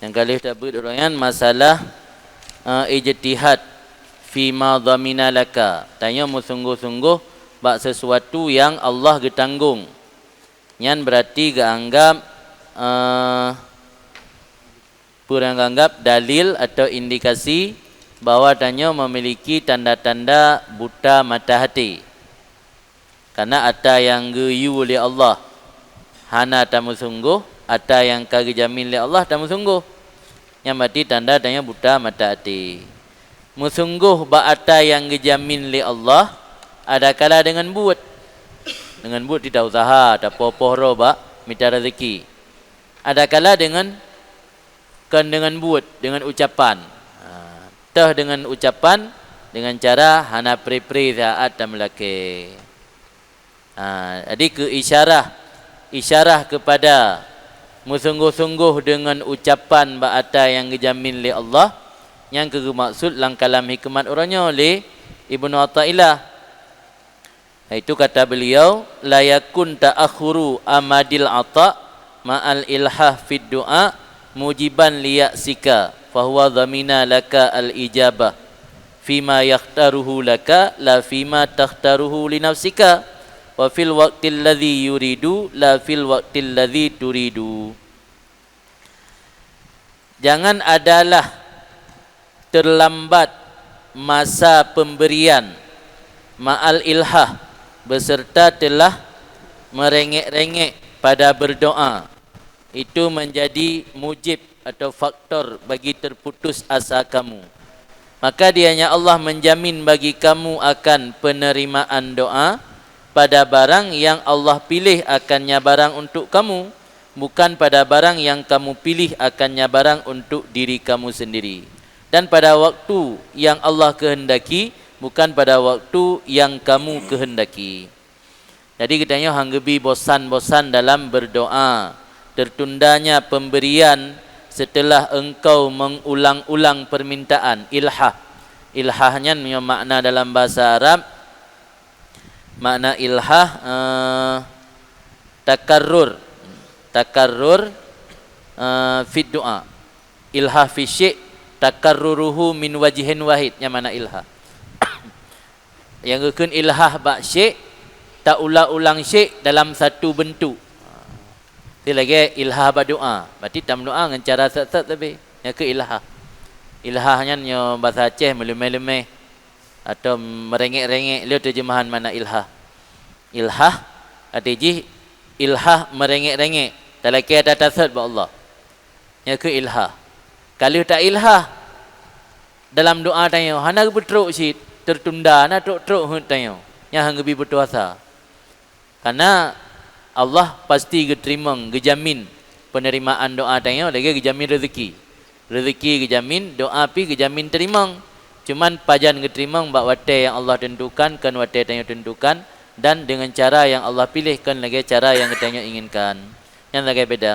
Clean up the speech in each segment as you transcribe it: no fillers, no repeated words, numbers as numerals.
Yang kali dapat uraian masalah ijtihad fi ma dhamina laka. Tanya mu sungguh-sungguh bak sesuatu yang Allah getanggung. Nyan berarti anggap kurang anggap dalil atau indikasi bahawa tanya memiliki tanda-tanda buta mata hati. Karena ada yang geyu oleh Allah hana tamu sungguh, ada yang kage jamin oleh Allah tamu sungguh. Yang berarti tanda tanya buta mata hati. Musungguh ba ada yang gejamin oleh Allah, ada kala dengan buat. Dengan buat tidak usaha, tak popoh ba minta rezeki. Ada kala dengan buat, dengan ucapan. Tah dengan ucapan, dengan cara hana pri-pri saat dan melaki. Jadi ke isyarah kepada musungguh-sungguh dengan ucapan ba'ata yang dijamin oleh Allah, yang maksud lang kalam hikmat orangnya oleh Ibnu Athaillah. Itu kata beliau, la yakun ta'akhuru amadil ata ma'al ilhah fid du'a mujiban liya'sika fahuwa dhamina laka al-ijabah fima yakhtaruhu laka la fima takhtaruhu li nafsika wa fil waqtil ladzi yuridu la fil waqtil ladzi turidu. Jangan adalah terlambat masa pemberian ma'al ilhah beserta telah merengek-rengek pada berdoa. Itu menjadi mujib atau faktor bagi terputus asa kamu. Maka dianya Allah menjamin bagi kamu akan penerimaan doa pada barang yang Allah pilih akannya barang untuk kamu, bukan pada barang yang kamu pilih akannya barang untuk diri kamu sendiri. Dan pada waktu yang Allah kehendaki, bukan pada waktu yang kamu kehendaki. Jadi katanya hanggebi bosan-bosan dalam berdoa. Tertundanya pemberian setelah engkau mengulang-ulang permintaan. Ilhah. Ilhahnya makna dalam bahasa Arab, makna ilhah takarrur fi du'a. Ilhah fi syai' takarruruhu min wajhin wahid. Yang mana ilhah? Yang ikut ilhah bak syai' tak ulang-ulang syai' dalam satu bentuk. Itu lagi ilhah berdoa. Berarti tam doa dengan cara sat-sat tapi. Yang ke ilhah. Ilhahnya nyo bahasa Aceh melemeh-lemeh atau merengek-rengek. Lihat terjemahan mana ilhah. Ilhah artinya ilhah merengek-rengek. Tak lagi ada tasad buat Allah. Yang ke ilhah. Kalau tak ilhah dalam doa tanya, hana betruk si tertunda, hana truk-truk tanya. Yang hang lebih berdosa. Karena Allah pasti geterima, gejamin penerimaan doa tanya, lagi gejamin rezeki. Rezeki gejamin, doa pi gejamin terima. Cuman pajan geterima bak wate yang Allah tentukan, kan wate tanya tentukan, dan dengan cara yang Allah pilihkan lagi cara yang katanya inginkan. Yang lagi beda.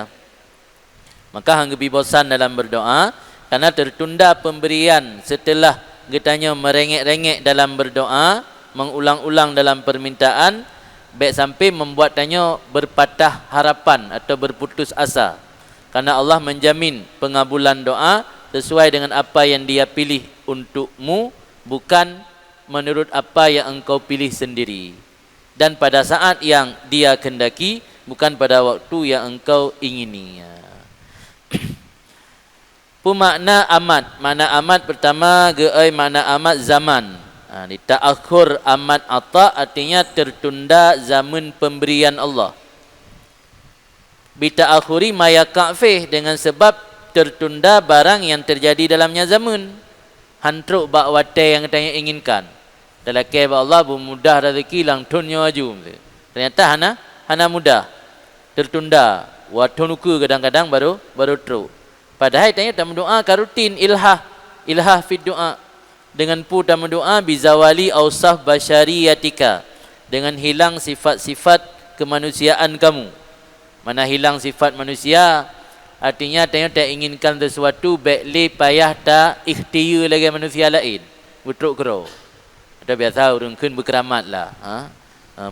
Maka hang lebih bosan dalam berdoa karena tertunda pemberian setelah katanya merengek-rengek dalam berdoa, mengulang-ulang dalam permintaan, baik sampai membuat tanya berpatah harapan atau berputus asa. Karena Allah menjamin pengabulan doa sesuai dengan apa yang Dia pilih untukmu, bukan menurut apa yang engkau pilih sendiri. Dan pada saat yang Dia kehendaki, bukan pada waktu yang engkau ingini. Pemakna amat. Makna amat pertama geai makna amat zaman. Di ta'akhur amat ata artinya tertunda zaman pemberian Allah. Bi ta'akhuri ma yakafih dengan sebab tertunda barang yang terjadi dalamnya zaman. Hantruk bak wate yang katanya inginkan. Telaki ba Allah mudah rezeki lang tunyo aju. Ternyata hana mudah. Tertunda. Watunuku kadang-kadang baru truk. Padahal tanya dalam doa karutin ilhah fid doa. Dengan pu dalam doa bizawali ausaf basyariyatika, dengan hilang sifat-sifat kemanusiaan kamu. Mana hilang sifat manusia artinya tanya tak inginkan sesuatu baik le payah tak ikhtiar lagi manusia lain. Betruk kero. Ada biasa orang kun berkeramat lah.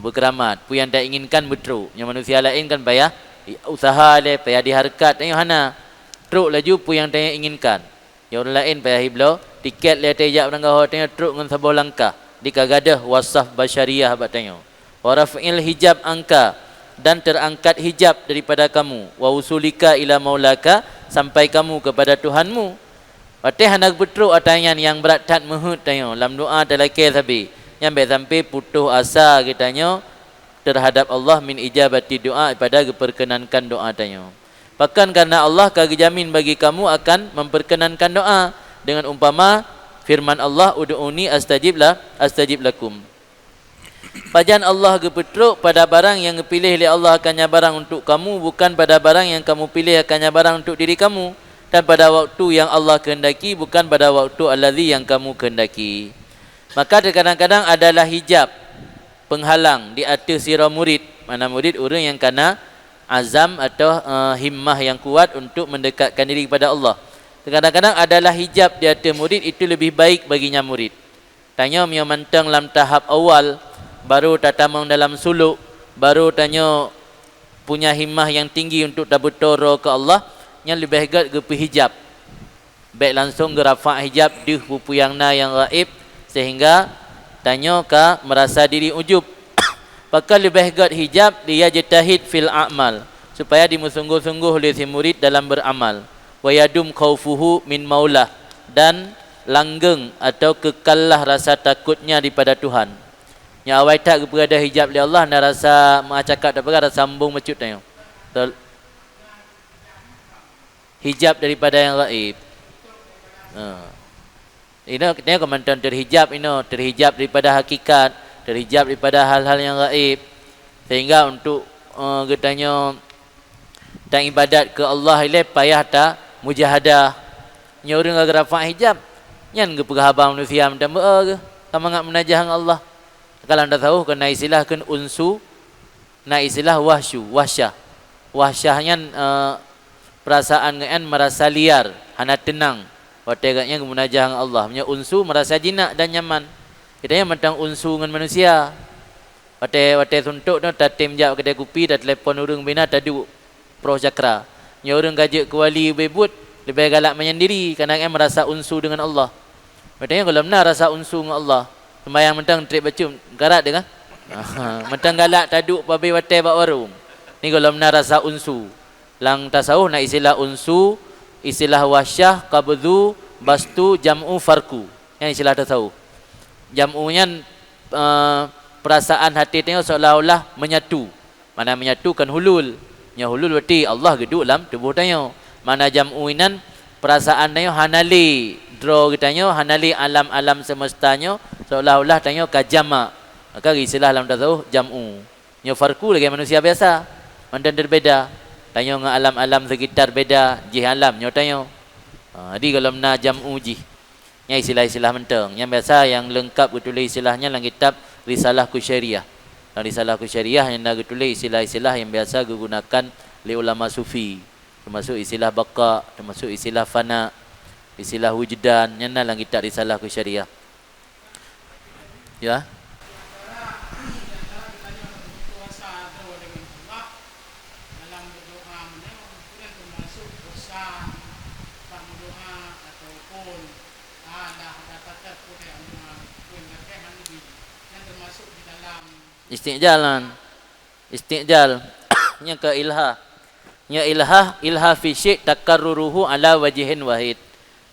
Berkeramat. Pu yang tak inginkan betruk. Yang manusia lain kan payah usaha le, payah diharkat. Tanya hana. Truk laju pu yang tanya inginkan. Yang orang lain payah hiblau. Tiket lihat tejak penangga hawa tanya truk dengan sebuah langkah. Di kagadah wasaf basyariah abad tanya. Waraf'il hijab angka. Dan terangkat hijab daripada kamu. Wa usulika ila maulaka. Sampai kamu kepada Tuhanmu. Watih anak betruk atanyan yang berat tat mehut tanya. Lam doa telakir sabi. Yang baik sampai putus asa kitanya. Terhadap Allah min ijabati doa. Pada perkenankan doa tanya. Bahkan karena Allah kagak jamin bagi kamu akan memperkenankan doa dengan umpama firman Allah ud'uni astajib lakum. Pajan Allah gepetruk pada barang yang dipilih oleh Allah akannya barang untuk kamu, bukan pada barang yang kamu pilih akannya barang untuk diri kamu, dan pada waktu yang Allah kehendaki, bukan pada waktu allazi yang kamu kehendaki. Maka kadang-kadang adalah hijab penghalang di atas sirah murid. Mana murid orang yang kena azam atau himmah yang kuat untuk mendekatkan diri kepada Allah. Kadang-kadang adalah hijab di atas murid itu lebih baik baginya murid. Tanya yang mantang dalam tahap awal, baru tatamang dalam suluk, baru tanya punya himmah yang tinggi untuk tabutoro ke Allah, yang lebih baik ke hijab. Baik langsung ke rafa' hijab di pupuyang na yang gaib, sehingga tanya ka merasa diri ujub. Maka lebih baik hijab dia jatahid fil a'mal, supaya dimusungguh-sungguh oleh si murid dalam beramal. Wa yadum khaufuhu min maulah, dan langgeng atau kekallah rasa takutnya daripada Tuhan. Yang awal tak berada hijab oleh Allah, nak rasa cakap tak apa, rasa sambung mecut tanya. Hijab daripada yang gaib. Ini kita komentar terhijab, terhijab daripada hakikat, terhijab daripada hal-hal yang gaib, sehingga untuk katanya tak ibadat ke Allah ile payah tak mujahadah. Nya orang gak rafa hijab nyan ke perhabang manusia minta ke sama ngak menajah dengan Allah. Kalau anda tahu kena istilah kan unsu, na istilah wahsyah. Wahsyahnya perasaan ngan merasa liar, hana tenang. Wategaknya kemunajah dengan Allah. Nya unsu merasa jinak dan nyaman. Kita yang mentang unsu dengan manusia. Wate suntuk tu tatim jap kedai kopi, dah telefon orang bina tadu pro cakra. Nya orang gajak ke wali bebut lebih galak menyendiri kerana yang merasa unsu dengan Allah. Katanya kalau benar rasa unsu dengan Allah, sembahyang mentang trip bacum garat dengan mentang galak taduk babi wate bak warung. Ni kalau benar rasa unsu. Lang tasawuf nak istilah unsu, istilah wasyah, qabdhu, bastu, jam'u, farku. Yang istilah tasawuf. Jam'unya perasaan hati tengok seolah-olah menyatu. Mana menyatukan hulul. Nya hulul berarti Allah geduk dalam tubuh tengok. Mana jam'uinan perasaan tengok hanali draw kitanya, hanali alam-alam semestanya seolah-olah tengok kajama. Maka istilah dalam tasawuf jam'u. Nya farku lagi manusia biasa. Mandan berbeza. Tengok dengan alam-alam sekitar beda, jih alam nyo tengok. Jadi kalau nak jam'u jih. Yang istilah-istilah menteng. Yang biasa yang lengkap ditulis istilahnya dalam kitab Risalah Qusyariah. Dalam Risalah Qusyariah yang nak ditulis istilah-istilah yang biasa digunakan oleh ulama sufi. Termasuk istilah baqa, termasuk istilah fana, istilah wujdan. Yang nak dalam kitab Risalah Qusyariah. Ya. Istiqjal nya ke ilha. Nya ilha fi syai' takarruruhu ala wajhin wahid.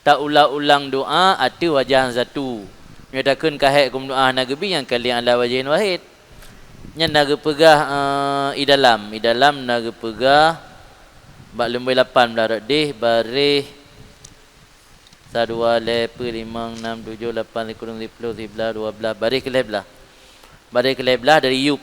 Tak ulang-ulang doa atu wajah satu. Nya takun kahek kum doa nagabi yang kali ala wajhin wahid. Nya naga pegah idalam naga pegah bak lembai 8 belah deh barih 1 2 5 6 7 8 9 10 11 12 barih ke belah. Badai keleblah dari Yub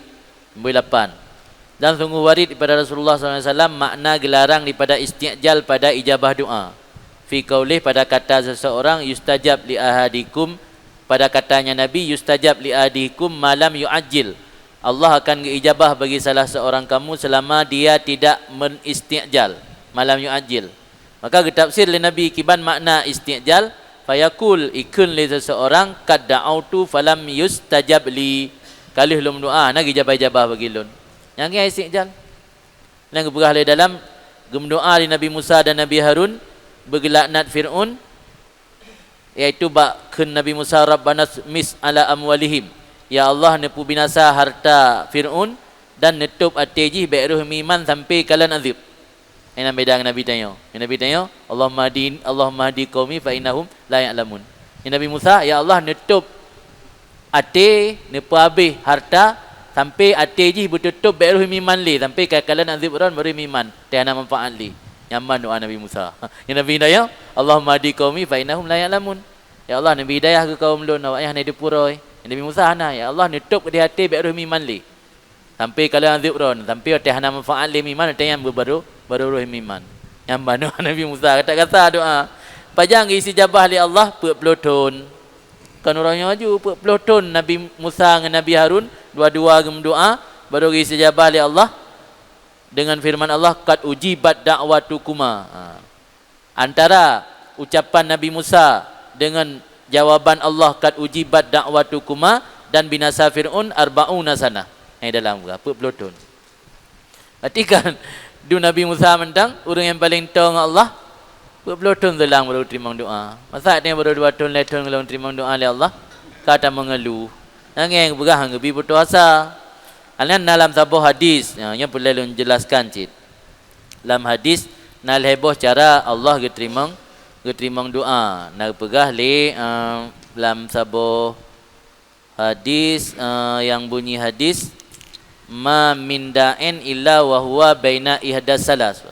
8. Dan sungguh warid daripada Rasulullah SAW makna gelarang daripada isti'jal pada ijabah doa. Fi qaulih pada kata seseorang yustajab li ahadikum, pada katanya Nabi yustajab li ahadikum malam yu'ajil. Allah akan ijabah bagi salah seorang kamu selama dia tidak menisti'jal, malam yu'ajil. Maka ditafsir oleh Nabi kiban makna isti'jal, fayakul ikun li seseorang kad da'autu falam yustajab li. Kali belum doa nak ijabah-ijabah bagi lun. Yang ni istiqjal. Yang berah le dalam Gemdoa di Nabi Musa dan Nabi Harun bergelaknat Fir'aun, iaitu bakun Nabi Musa, Rabbana mis ala amwalihim, ya Allah nepu binasa harta Fir'aun dan netup ateji be'ruh miman sampai kalan azib. Ini beda Nabi tanya. Nabi tanya, Allahumma hadi qaumi fa innahum la ya'lamun. Nabi Musa, ya Allah netup ate nepu habis harta sampai ateji betutup be'ruh miman li sampai kalan azib ron baru miman tiada manfaat li. Nyaman doa Nabi Musa. Yang Nabi hidayah, Allahumma hadi qaumi fa innahum la ya'lamun. Ya Allah, Nabi hidayah ke kaum lun awak yang di puroi. Nabi Musa hana, ya Allah nutup di hati be'ruh miman li. Sampai kalau azib ron, sampai teh hana manfaat li miman teh yang baru ruh miman. Nyaman doa Nabi Musa kata-kata doa. Pajang isi jabah li Allah pelotun. Kan orangnya aju pelotun Nabi Musa dengan Nabi Harun dua-dua gemdoa baru isi jabah li Allah dengan firman Allah qad ujibat da'watukuma. Antara ucapan Nabi Musa dengan jawaban Allah qad ujibat da'watukuma dan binasa Fir'aun arba'una sana. Ini dalam apa pelotun. Berarti kan du Nabi Musa mentang orang yang paling tahu dengan Allah pelotun dalam baru terima doa. Masa dia baru 2 tahun letun kalau terima doa oleh Allah kata mengeluh. Nangeng berah ngebi berpuasa. Alian dalam sebuah hadis yang perlu menjelaskan cik. Dalam hadis nal heboh cara Allah geterima doa. Nak pegah le dalam sebuah hadis yang bunyi hadis ma min da'in illa wa huwa baina ihdas salas.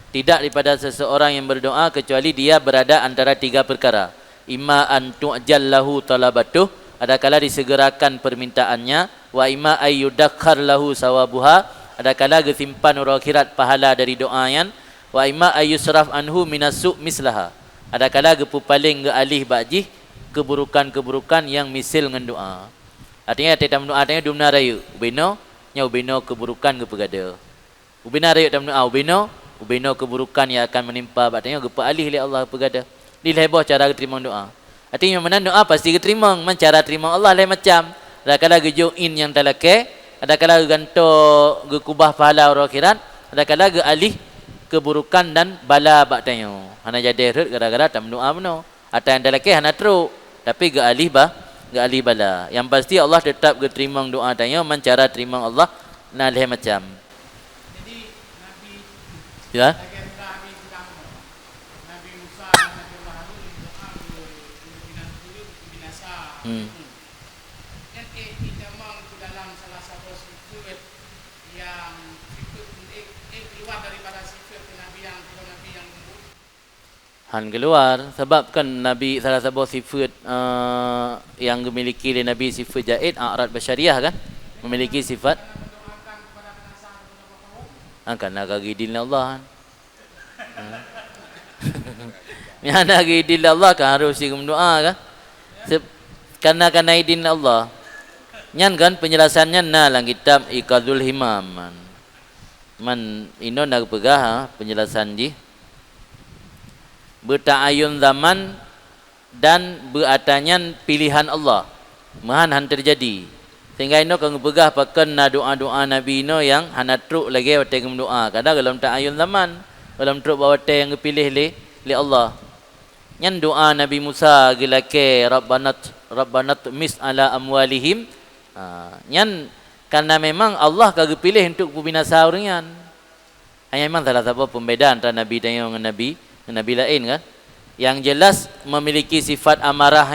Tidak daripada seseorang yang berdoa kecuali dia berada antara 3 perkara. Imma an tu'jallahu talabatuh, adakala disegerakan permintaannya, wa imma ayyudakhar lahu sawabuha, adakala gesimpan orang akhirat pahala dari doayan, wa imma ayyusraf anhu minasuk mislaha, adakala gepupaling ge alih bajih keburukan-keburukan yang misil dengan doa. Artinya dalam doa artinya dumna rayu ubeno nya ubeno keburukan ge pegada. Ubena rayu dalam doa ubeno keburukan yang akan menimpa artinya ge alih li Allah pegada. Di heboh cara terima doa. Artinya mana doa pasti diterima, man cara terima Allah lain macam. Ada kala gejoin yang talake, ada kala ganto gekubah pahala orang akhirat, ada kala ge alih keburukan dan bala baktanya. Hana jadi heret gara-gara tam doa beno. Atau yang talake hana teruk, tapi ge alih bala. Yang pasti Allah tetap ge terima doa tanya, man cara terima Allah nah lain macam. Jadi Nabi Ya. Dan kita memang dalam salah satu sifat yang sifat keluar daripada sifat Nabi yang lembut. Han keluar sebab kan Nabi salah satu sifat yang dimiliki oleh Nabi sifat jaid a'rad basyariah kan, memiliki sifat karena gidil Allah kan. Yang gidil Allah kan harus doa kan. Karena idin Allah. Nyan kan penjelasannya dalam kitab Iqadul Himam. Man ino nak pegah penjelasan di berta'ayun zaman dan beratanyan pilihan Allah. Mahan han terjadi. Sehingga ino kang pegah pakan na doa-doa Nabi ino yang hanatruk lagi wateng doa. Kadang dalam ta'ayun zaman, dalam truk bawa yang dipilih li Allah. Nyan doa Nabi Musa gilake Rabbana tumis ala amwalihim. Nyan karena memang Allah kagak pilih untuk binasa orang yan. Hanya memang salah satu pembedaan antara Nabi dan Nabi lain kan. Yang jelas memiliki sifat amarah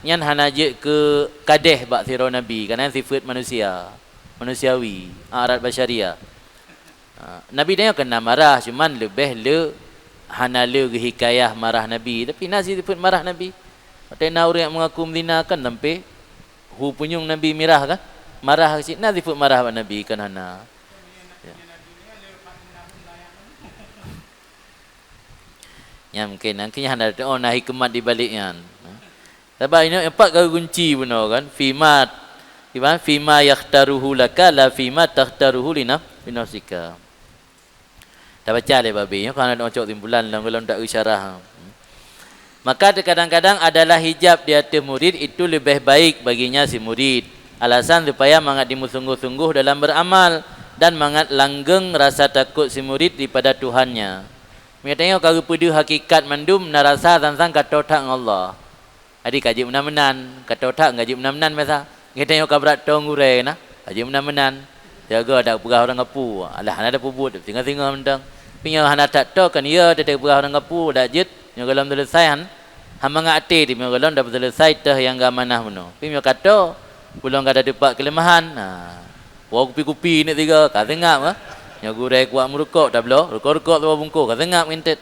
nyan hanaje ke kadeh bak siro Nabi karena sifat manusiawi, arat basyariah. Nabi dia kena marah cuman lebih hana hikayah marah Nabi tapi nasi sifat marah Nabi. Tena orang yang mengaku mendina kan sampai hu punyung Nabi mirah kan marah ke sini sifat marah Nabi kan hana. Ya. Ya mungkin hana nah hikmat di baliknya. Sebab ini 4 kali kunci benar kan fima yakhtaruhu laka la fima takhtaruhu linafsika. Dah baca le babi kan ada ocok timbulan kalau tak isyarah. Maka kadang-kadang adalah hijab di atas murid itu lebih baik baginya si murid. Alasan supaya mangat dimu sungguh-sungguh dalam beramal dan mangat langgeng rasa takut si murid daripada Tuhannya. Mereka tanya kalau pada hakikat mandum narasa tentang kata tak Allah. Adi kaji menan-menan, kata tak kaji menan-menan masa. Mereka tanya kalau berat tong urai na, kaji menan-menan. Jaga ada perah orang ngapu. Alah ada pubut tinggal-tinggal mentang. Pinya hana tak tahu kan ia ada perah orang ngapu dak jet, nya galam selesaian. Hamba ngati di galam dah selesai tah yang gamanah meno. Pinya kata pulang kada dapat kelemahan. Wah kupi-kupi ni tiga, kata ngap ah. Nya gurai kuat merukuk dah belok, rukuk-rukuk tu bungku, kata ngap ngintet.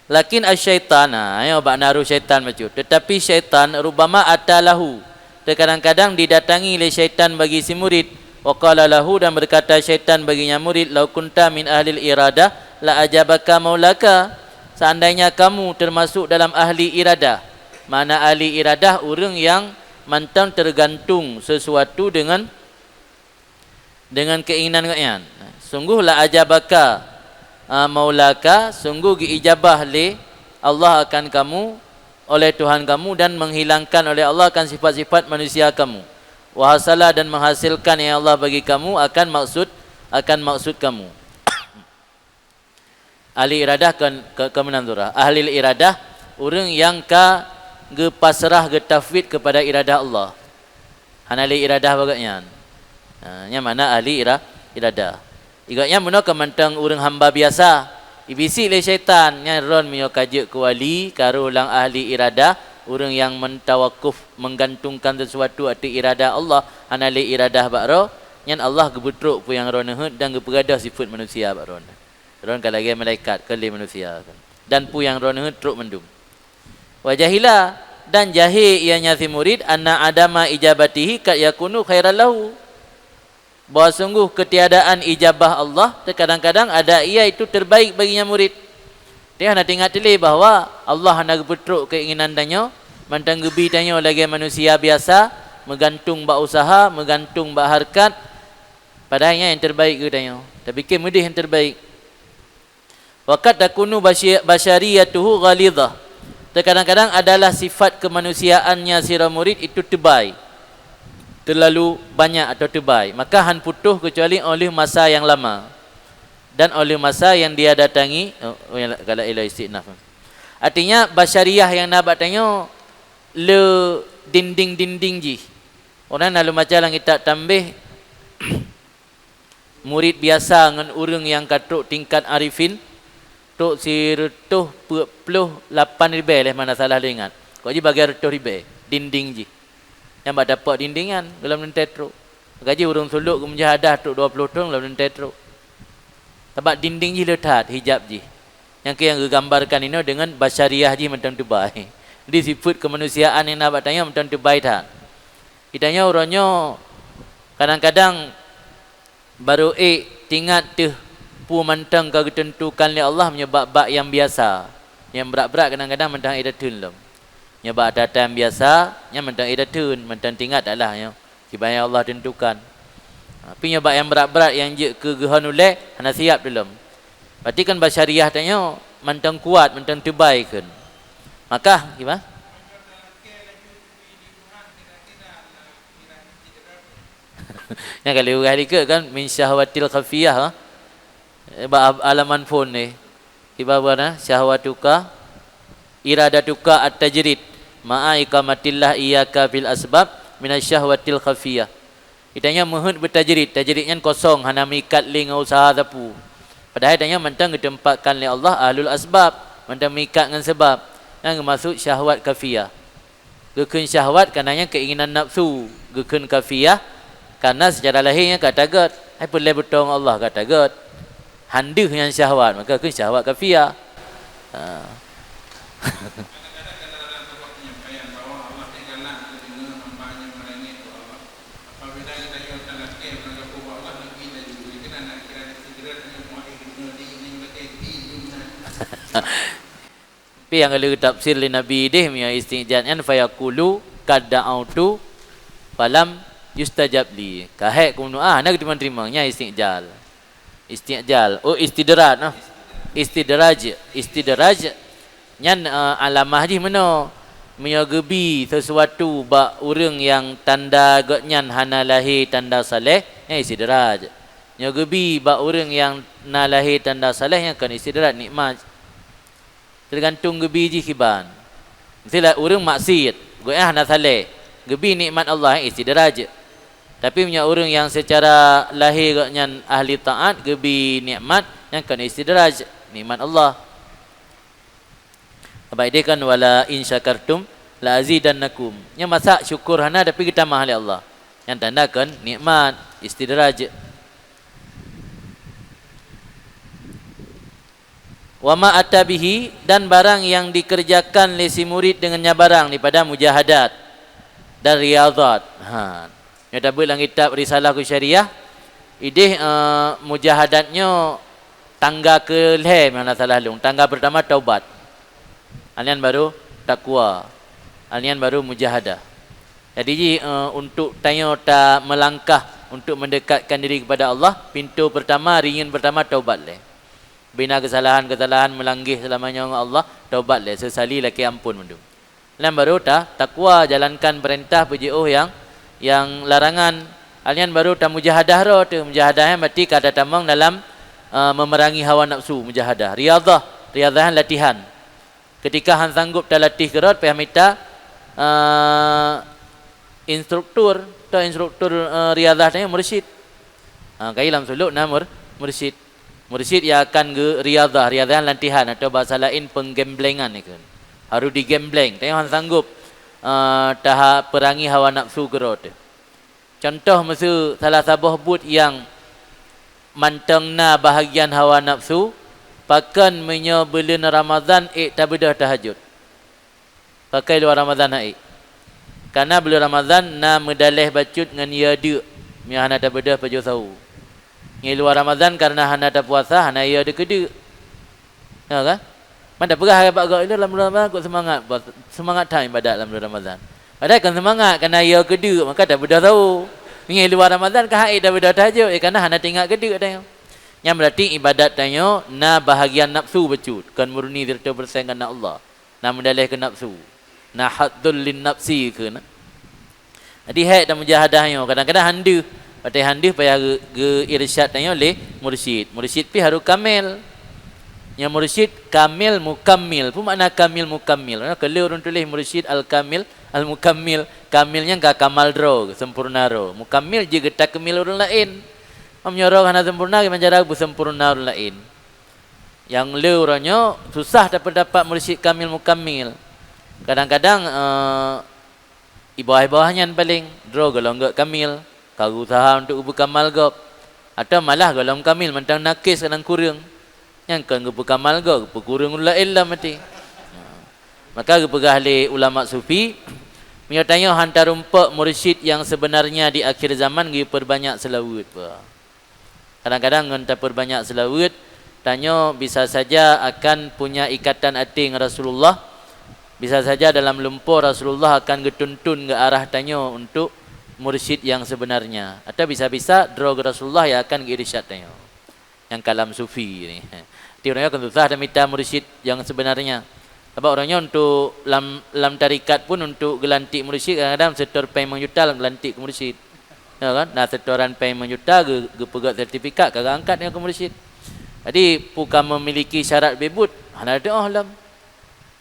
Lakin asyaitan, ayo bak naru syaitan macam. Tetapi syaitan rubama atalahu. Terkadang-kadang didatangi oleh syaitan bagi si murid. Wa qala lahu, dan berkata syaitan baginya murid, lau kunta min ahlil iradah la ajabaka maulaka. Seandainya kamu termasuk dalam ahli iradah. Mana ahli iradah orang yang mantang tergantung sesuatu dengan keinginan-keinginan. Sungguhlah ajabaka maulaka, sungguh diijabah oleh Allah akan kamu, oleh Tuhan kamu, dan menghilangkan oleh Allah akan sifat-sifat manusia kamu. Wahasala, dan menghasilkan yang Allah bagi kamu akan maksud kamu. Ahli iradah kemenandura. Ahli iradah orang yang pasrah tafwid kepada iradah Allah. Ahli iradah bagainya. Nya mana ahli iradah. Igaknya muna kemantang orang hamba biasa. Ibisi le syaitan nya ron mio kajek ke wali karo ulang ahli iradah, orang yang mentawakuf menggantungkan sesuatu ati iradah Allah, anali iradah bakro nyan Allah gebutruk pu yang ron dan gepegadah sifat manusia bakron. Ron kalagi malaikat kali manusia dan pu yang ron truk mendum. Wajahilah, dan jahil ianya si murid anna adama ijabatihi kat yakunu khairal lahu. Bahawa sungguh ketiadaan ijabah Allah terkadang-kadang ada ia itu terbaik baginya murid. Dia nak ingat dili bahawa Allah nak betruk keinginan danyo, mantang gebi danyo lagi manusia biasa, menggantung bak usaha, menggantung bak harkat. Padahalnya yang terbaik ke danyo. Tapi ke mudih yang terbaik. Waqad takunu basyariyatuhu ghalidhah. Terkadang-kadang adalah sifat kemanusiaannya sira murid itu tebal. Terlalu banyak atau tebal, maka han putuh kecuali oleh masa yang lama dan oleh masa yang dia datangi. Kalau ila istinaf, artinya basyariah yang nak tanya le dinding ji orang lalu macam lang kita tambah murid biasa dengan orang yang katuk tingkat arifin tok sirtuh 48 ribu lah, mana salah ingat kau ji bagi 100 ribu dinding ji yang bak dapat dindingan dalam nentetro. Gaji urung suluk ke mujahadah tok 20 tahun dalam nentetro. Sebab dinding ji letat hijab ji. Yang yang gambarkan ini dengan basyariah ji macam tu baik. Jadi sifat kemanusiaan yang nak tanya macam tu baik tak. Kitanya orangnya kadang-kadang baru tingat tu pu mantang kau tentukan oleh Allah menyebab yang biasa. Yang berat-berat kadang-kadang mentang idatun lom. Nya ba datang biasa nya mentang idatun mentang tingkat taklah nya kibaya Allah tentukan. Tapi nya ba yang berat-berat yang je ke gehanuleh hana siap belum. Berarti kan basyariah tanya mentang kuat mentang terbaik kan. Maka gimana? Nya kalau hari ke kan min syahwatil khafiyah ba alaman phone ni. Kibana syahwatuka iradatuka at-tajrid ma'a iqamatillah iyyaka fil asbab minasyahwatil khafiyah. Itanya mohon bertajrid, tajridnya kosong hana mikat ling usaha tapu. Padahal itanya mentang ditempatkan oleh Allah ahlul asbab, mentang mikat dengan sebab. Yang maksud syahwat khafiyah. Gekun syahwat kananya keinginan nafsu, gekun khafiyah karena secara lahirnya kata god, ai boleh betong Allah kata god. Handih yang syahwat, maka gekun syahwat khafiyah. Tapi yang kalau tafsir li Nabi deh miya istijadnya fayaqulu kada'autu falam yustajab li. Kahek kuno nak terima nya istijal. Istijal. Oh istidraj nah. Istidraj nyan alamah di mana menyagebi sesuatu bak orang yang tanda gotnyan hana lahir tanda saleh istidraj. nya gebi ba orang yang na lahir tanda saleh yang kan istidrak nikmat tergantung gebi ji kiban mestilah orang maksiat goyah na saleh gebi nikmat Allah yang istidrak. Tapi punya orang yang secara lahir nyan ahli taat gebi nikmat yang kan istidraj nikmat Allah. Baik dia kan wala in syakartum la azidannakum. Nya masa syukur hana tapi kita mahal Allah. Yang tandakan nikmat istidraj. Wa ma atabihi dan barang yang dikerjakan oleh si murid dengannya barang daripada mujahadat dan riyadhat. Yang dapat dalam kitab Risalah Syariah idih mujahadatnya tangga ke leh mana salah long. Tangga pertama taubat. Alian baru takwa. Alian baru mujahadah. Jadi untuk tanya ta melangkah untuk mendekatkan diri kepada Allah, pintu pertama ringin pertama taubat leh. Bina kesalahan-kesalahan melanggih selamanya dengan Allah, taubat leh sesali laki ampun mendung. Alian baru takwa jalankan perintah PJO yang larangan. Alian baru mujahadah ro tu mujahadah mati kata tamang dalam memerangi hawa nafsu mujahadah. Riyadhah latihan. Ketika han sanggup dah latih kerot payah minta instruktur riyadhah tanya mursyid. Kai lam suluk namur mursyid. Mursyid yang akan ke riyadhah latihan atau bahasa lain penggemblengan ni kan. Harus digembleng. Tanya han sanggup tahap perangi hawa nafsu gerot. Contoh masa salah sabah but yang mantengna bahagian hawa nafsu pakan menyo bulan Ramadan tabedah tahajud. Pakai luar Ramadan karena bulan Ramadan na medalih bacut ngan ya dia mi hana tabedah pajo sau. Ngi luar Ramadan karena hana ta puasa hana ya de kede. Ya kan? Mana perah agak gak itu dalam bulan Ramadan kau semangat time ibadat dalam bulan Ramadan. Padahal kan semangat kerana ia kedua maka dah beda tahu. Ni luar Ramadan kah dah beda tahajud kerana hana tinggal kedua tanya. Yang berarti ibadat tanya na bahagian nafsu becut kan murni 100% kerana Allah. Na mendalih ke nafsu. Na haddul lin nafsi ke na. Jadi hai dah mujahadahnya kadang-kadang handa. Patai handa payah ge irsyad tanya oleh mursyid. Mursyid pi harus kamil. Yang mursyid kamil mukammil. Apa makna kamil mukammil? Kalau orang tulis mursyid al-kamil, al-mukammil, kamilnya enggak kamal dro, sempurna ro. Mukammil je getak kamil orang lain. Menyorong hana sempurna ke menjara sempurna orang lain. Yang le orangnya susah dapat mursyid kamil mukammil. Kadang-kadang ibawah-ibawahnya paling dro kalau enggak kamil, kau usaha untuk ubu kamal gop. Atau malah kalau kamil mentang nakis kadang kurang. Yang kan kepukamal go kepukurung lain lah mati. Maka kepegah le ulama sufi menyatanya hantar rumpuk mursyid yang sebenarnya di akhir zaman gi perbanyak selawat. Kadang-kadang entah perbanyak selawat tanya bisa saja akan punya ikatan hati dengan Rasulullah. Bisa saja dalam lumpur Rasulullah akan getuntun ke arah tanya untuk mursyid yang sebenarnya. Atau bisa-bisa draw ke Rasulullah yang akan irsyad tanya. Yang kalam sufi ni. Dia orangnya akan susah dan minta mursyid yang sebenarnya. Sebab orangnya untuk lam tarikat pun untuk gelantik mursyid kadang-kadang setor pay menjuta dalam gelantik ke mursyid. Ya kan? Nah setoran pay menjuta ge pegat sertifikat kagak angkat dengan ke mursyid. Jadi bukan memiliki syarat bebut. Hana ada lam.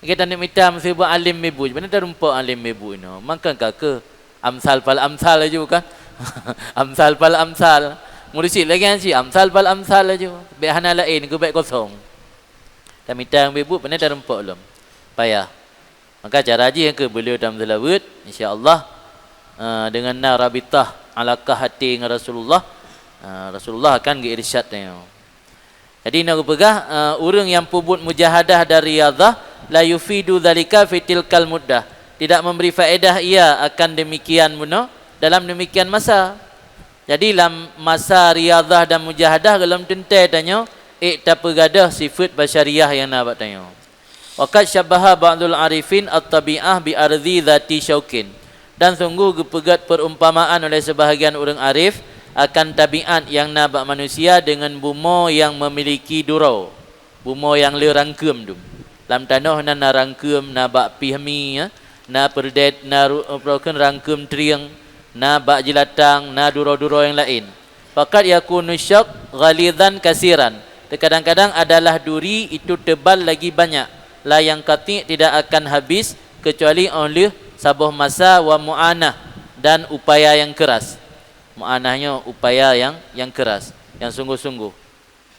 Kita nak minta mesti buat alim bebut. Mana dah rumput alim bebut ni. Makan ke amsal fal amsal aja bukan? Amsal fal amsal. Mursyid lagi kan si amsal bal amsal aja. Baik hana lain ke baik kosong. Tak minta yang bebut pernah dah rempuk belum. Payah. Maka cara aja yang ke beliau dalam selawat insya-Allah dengan narabitah alaqah hati dengan Rasulullah Rasulullah akan ge irsyadnya. Jadi nak pegah orang yang pubut mujahadah dari riyadhah la yufidu dzalika fi tilkal muddah. Tidak memberi faedah ia akan demikian benar dalam demikian masa. Jadi dalam masa riyadhah dan mujahadah dalam tentai tanya tak pergadah sifat basyariah yang nak buat tanya. Waqad syabbaha ba'dul arifin at-tabi'ah bi ardi dzati syaukin. Dan sungguh kepegat perumpamaan oleh sebahagian orang arif akan tabiat yang nak buat manusia dengan bumi yang memiliki durau. Bumi yang le rangkem tu. Dalam tanah na rangkem na bak pihmi ya, na perdet na rangkem triang. Na bak jelatang, na duro-duro yang lain. Faqad yakunu syaq ghalidan kasiran. Terkadang-kadang adalah duri itu tebal lagi banyak. La yang qati' tidak akan habis kecuali oleh sabuh masa wa mu'anah dan upaya yang keras. Mu'anahnya upaya yang keras, yang sungguh-sungguh.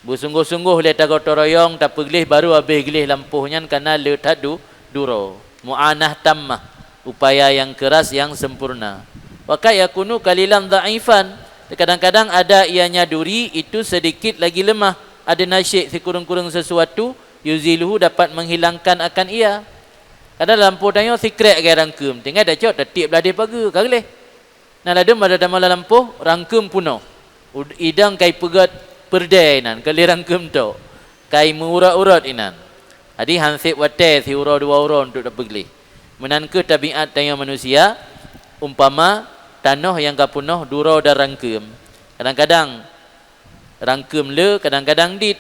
Bersungguh-sungguh le tak gotong royong tak pergelih baru habis gelih lampuhnya kerana le tadu duro. Mu'anah tammah, upaya yang keras yang sempurna. Wa yakunu qalilan dha'ifan. Kadang-kadang ada ianya duri itu sedikit lagi lemah. Ada nasyid sekurang-kurang sesuatu yuziluhu dapat menghilangkan akan ia. Kadang lampu tanya secret ke rangkum. Tinggal dah cok tetip beladih paga kalih. Nah ladem ada dalam lampu rangkum puno. Idang kai pegat perdai nan kali rangkum tu. Kai mengurat-urat inan. Jadi hansip wate si ura dua ura untuk dapat beli. Menanke tabiat tanya manusia umpama tanah yang kapunoh duro dan rangkum. Kadang-kadang rangkum le, kadang-kadang dit.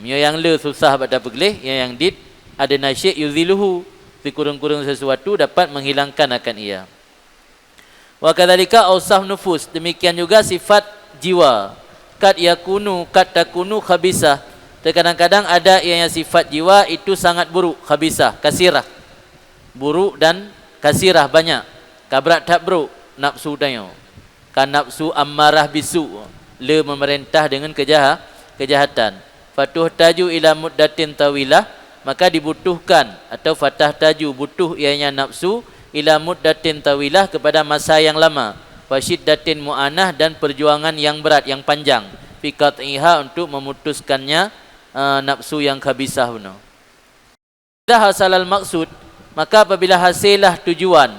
Yang le susah pada pergelih, yang dit ada nasyid yuziluhu, sekurang-kurang sesuatu dapat menghilangkan akan ia. Wa kadzalika ausaf nufus, demikian juga sifat jiwa. Kad yakunu, kad takunu khabisah. Terkadang-kadang ada yang sifat jiwa itu sangat buruk, khabisah, kasirah. Buruk dan kasirah banyak. Kabrak tak buruk, nafsu tanya. Kan nafsu ammarah bisu, le memerintah dengan kejahatan. Fatuh taju ila muddatin tawilah, maka dibutuhkan atau fatah taju butuh ianya nafsu ila muddatin tawilah kepada masa yang lama. Wasyiddatin mu'anah dan perjuangan yang berat, yang panjang. Fi qat'iha untuk memutuskannya nafsu yang khabisah benar. Dah hasalal maksud, maka apabila hasillah tujuan,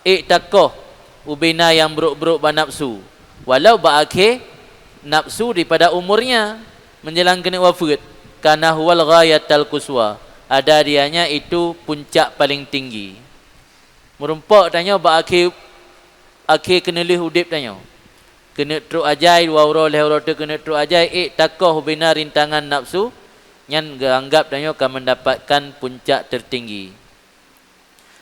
i'taqah ubina yang buruk-buruk nafsu, walau ba'akhir nafsu daripada umurnya menjelang kena wafat, kana huwal ghayatal quswa, ada dianya itu puncak paling tinggi. Merumpak tanya ba'akhir kena lih udip tanya. Kena teruk ajai dua ura leh ura tu kena teruk ajai ta'qah bina rintangan nafsu yang anggap tanya akan mendapatkan puncak tertinggi.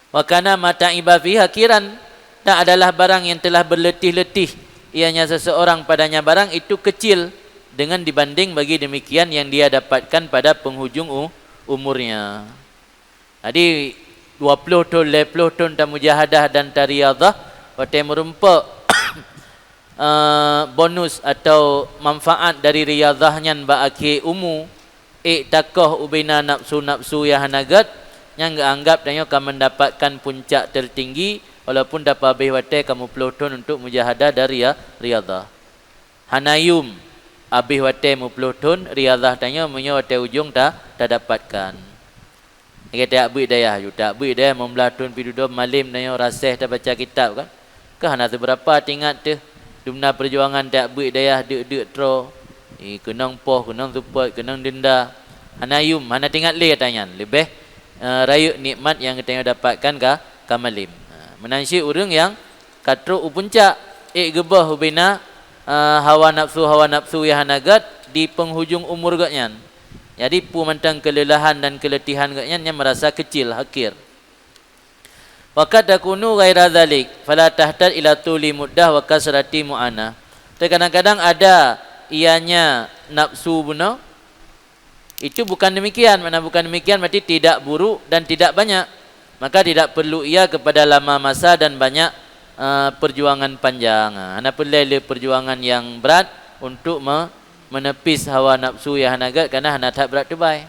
Wa kana mata'iba fi hakiran, tak adalah barang yang telah berletih-letih ianya seseorang padanya barang itu kecil dengan dibanding bagi demikian yang dia dapatkan pada penghujung umurnya. Jadi 20 tahun, 50 tahun tak mujahadah dan tariyadah, waktu merumpak bonus atau manfaat dari riyadahnya ba'akhir umu, i'taqah ubina nafsu-nafsu yang hanagat, yang anggap tanya akan mendapatkan puncak tertinggi walaupun dapat habis waktu kamu peloton untuk mujahadah dari riyadah. Hanayum habis waktu mu peloton riyadah tanya punya waktu ujung tak dapatkan. Dia tak buat daya, tak buat daya membelatun pidudo malim tanya rasih tak baca kitab kan. Kehana seberapa tingkat tu dumna perjuangan tak buat daya dek tro. Kenang poh, kenang support, kenang denda. Hanayum, hana tingkat le tanya. Lebih rayuk nikmat yang kita dapatkan ka malim. Menansi urang yang katru puncak gebah ubina hawa nafsu yang hanagat di penghujung umur gatnya. Jadi pu mantang kelelahan dan keletihan gatnya yang merasa kecil, hakir. Waqad takunu ghaira dzalik fala tahtaj ila tuli muddah wa kasrati mu'ana. Terkadang-kadang ada ianya nafsu benar. Itu bukan demikian, mana bukan demikian berarti tidak buruk dan tidak banyak. Maka tidak perlu ia kepada lama masa dan banyak perjuangan panjang. Hana perlu perjuangan yang berat untuk menepis hawa nafsu yang hanagat kerana hana tak berat tu baik.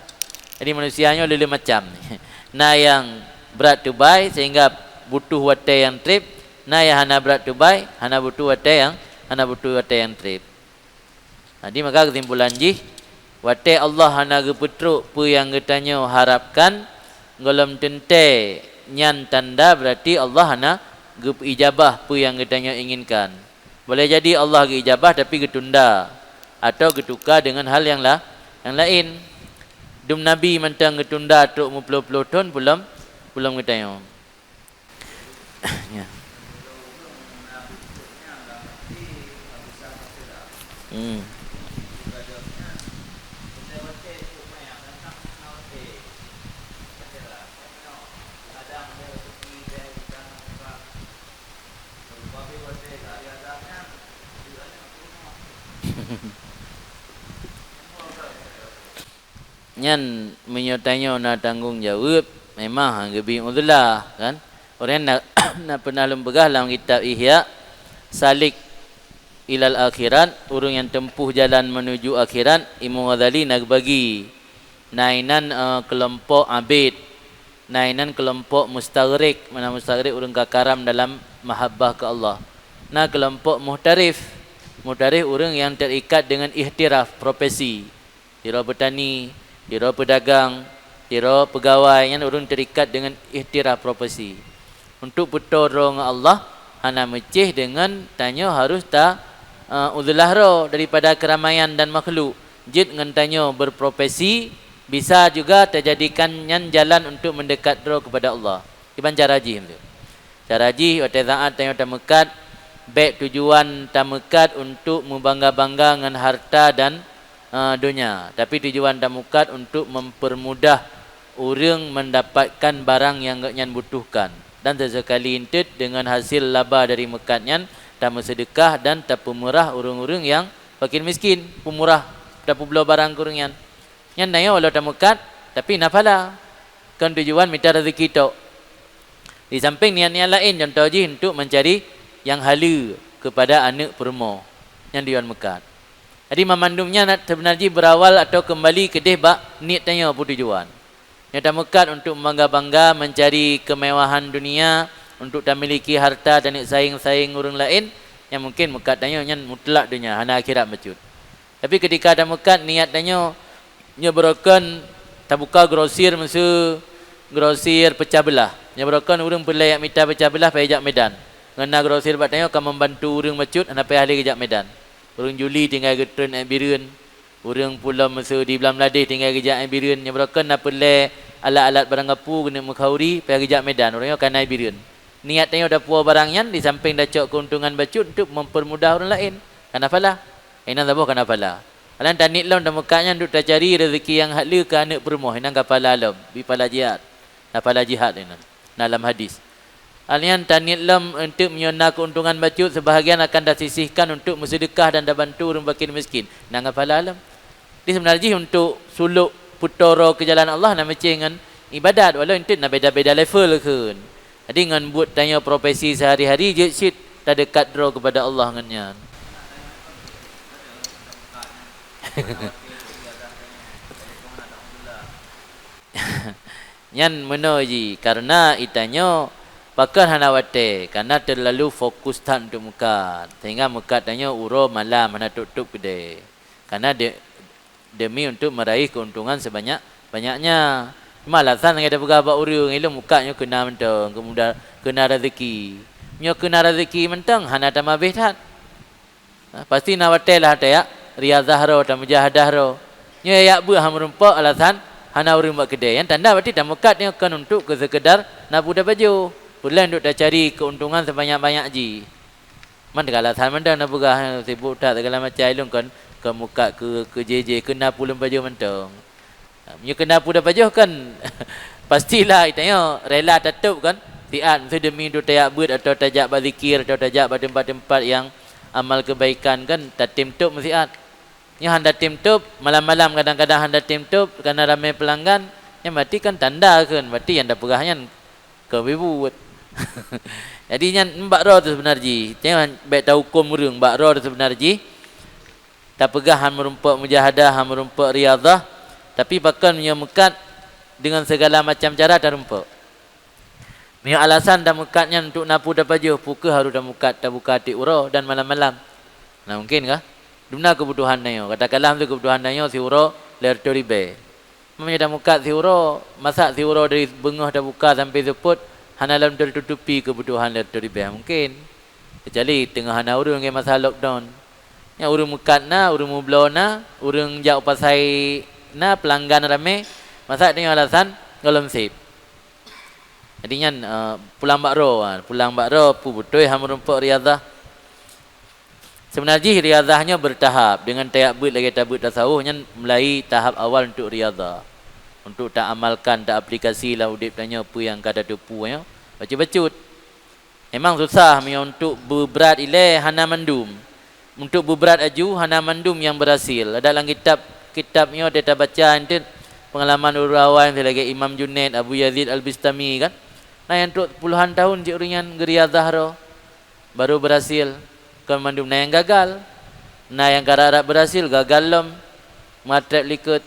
Jadi manusianya lele macam ni. Nah yang berat tu baik sehingga butuh wate yang trip. Nah yang hana berat tu baik, hana butuh wate yang trip. Jadi maka kesimpulan jih wate Allah hana gepetruk pu yang getanya harapkan golom tente nyan tanda berarti Allah hana ijabah pu yang getanya inginkan. Boleh jadi Allah ijabah tapi getunda atau getukar dengan hal yang lain. Dum Nabi mentang getunda truk mu puluh-puluh tahun belum getanya. Ya. nyan menyertanya nak tanggungjawab memang gebi udzulah kan. Orang nak nak pernah lembegah dalam kitab Ihya Salik ilal akhirat, orang yang tempuh jalan menuju akhirat. Imam Ghazali nak bagi nainan kelompok abid, nainan kelompok mustaghrik. Mana mustaghrik orang kakaram dalam mahabbah ke Allah. Nah kelompok muhtarif, muhtarif orang yang terikat dengan ihtiraf profesi. Kira petani, kira pedagang, kira pegawai yang orang terikat dengan ihtiraf profesi. Untuk bertolong Allah hana mecih dengan tanya harus tak uzlah ro daripada keramaian dan makhluk. Jid dengan tanya berprofesi bisa juga terjadikannya jalan untuk mendekat ro kepada Allah. Iban caraji tu. Caraji wa tazaat tanya tamekat baik tujuan tamekat untuk membangga-bangga dengan harta dan dunia, tapi tujuan tamekat untuk mempermudah orang mendapatkan barang yang ngan butuhkan. Dan sesekali intit dengan hasil laba dari mekatnya tamu sedekah dan tak pemurah orang-orang yang fakir miskin, pemurah tak belah barang kurungan. Yang naya walau tamukat tapi nafala kan tujuan minta rezeki tok. Di samping niat-niat lain contoh je untuk mencari yang hala kepada anak perempuan yang diwan mekat. Jadi memandumnya sebenarnya berawal atau kembali ke bak niat tanya apa tujuan. Yang tamukat untuk membangga-bangga mencari kemewahan dunia, untuk tak memiliki harta dan saing-saing orang lain yang mungkin mekat tanya yang mutlak dunia hana akhirat becut. Tapi ketika ada mekat niat tanya nya berokan tak buka grosir masa grosir pecah belah. Nya berokan orang pelai minta pecah belah pai jak Medan. Ngena grosir bat tanya akan membantu orang becut hana pai ahli kejak Medan. Orang Juli tinggal getren Biren. Orang pula masa di Belam Ladih tinggal kejak Biren. Nya berokan nak pelai alat-alat barang gapu kena mengkauri pai kejak Medan. Orangnya akan naik Biren. Niat tanya dah puas barangnya di samping dah cok keuntungan bacut untuk mempermudah orang lain. Kanafalah. Ina tabuh kanafalah. Alan tanit laun dah mekaknya untuk tak cari rezeki yang hala ke anak perempuan. Ina kapala alam. Bipala jihad. Kapala jihad ina. Dalam hadis. Alian tanit lam untuk menyona keuntungan bacut sebahagian akan dah sisihkan untuk bersedekah dan dah bantu orang fakir miskin. Ina kapala alam. Ini sebenarnya untuk suluk putoro ke jalan Allah nak macam dengan ibadat. Walau itu nak beda-beda level ke. Jadi dengan buat tanya profesi sehari-hari je sit tak dekat draw kepada Allah ngannya. Nyan menoji karena itanya pakar hanawate karena terlalu fokus tan untuk mukat. Sehingga mukat tanya uro malam mana tutup gede. Karena demi untuk meraih keuntungan sebanyak-banyaknya. Malasan kita pegang abak urung ilmu mukanya kena mentang, kemudian kena rezeki. Nyo kena rezeki mentang hana tamah behat. Pasti nak watelah ya riyazah ro dan mujahadah ro. Nyo ya bu ham rumpak alasan hana urung buat kedai. Yang tanda berarti dah mekat ni kan untuk ke sekedar nak budak baju. Bulan untuk dah cari keuntungan sebanyak-banyak ji. Man dekat alasan mentang nak pegang sibuk tak segala macam ilmu kan ke muka ke JJ kena pulang baju mentang. Punya kena pun dah baju kan pastilah itanya rela tutup kan tiat mesti demi untuk tayak bud atau tajak berzikir atau tajak pada tempat-tempat yang amal kebaikan kan tak tim tup mesti at nya handa tim tup malam-malam kadang-kadang handa tim tup kerana ramai pelanggan yang berarti kan tanda kan berarti yang dah perahnya ke bibut. Jadi nya mbak ro tu sebenarnya tengok baik tahu hukum urang mbak ro tu sebenarnya tak pegahan merumpak mujahadah merumpak riyadhah. Tapi bahkan punya mekat dengan segala macam cara dah rumpak. Punya alasan dah mekatnya untuk napu dah baju. Puka harus dah mekat, dah buka hati uro dan malam-malam. Nah mungkin kah? Dimana kebutuhan nayo? Katakanlah tu kebutuhan nayo si uro ler toribe. Memangnya dah mekat si uro, masak si uro dari bengah dah buka sampai seput. Hana dalam tertutupi kebutuhan ler toribe. Mungkin. Kecuali tengah hana urung yang masa lockdown. Yang urung mekat na, urung mublo na, urung jauh pasai na pelanggan ramai masa dengan alasan golong sip. Jadinya pulang bakro pu betul ham rumpuk riyazah. Sebenarnya riyazahnya bertahap dengan tayak bud lagi tabut tasawufnya mulai tahap awal untuk riyazah. Untuk tak amalkan tak aplikasi lah udip tanya apa yang kada tupu ya. Baca-bacut. Memang susah untuk berberat ilai hana mandum. Untuk berberat aju hana mandum yang berhasil. Ada dalam kitabnya dia baca nanti pengalaman urawan lagi Imam Junaid, Abu Yazid Al-Bistami kan. Nah yang untuk puluhan tahun cik ringan geriadah ro baru berhasil. Kan mandum nah yang gagal. Nah yang gara-gara berhasil gagal lom. Matret likut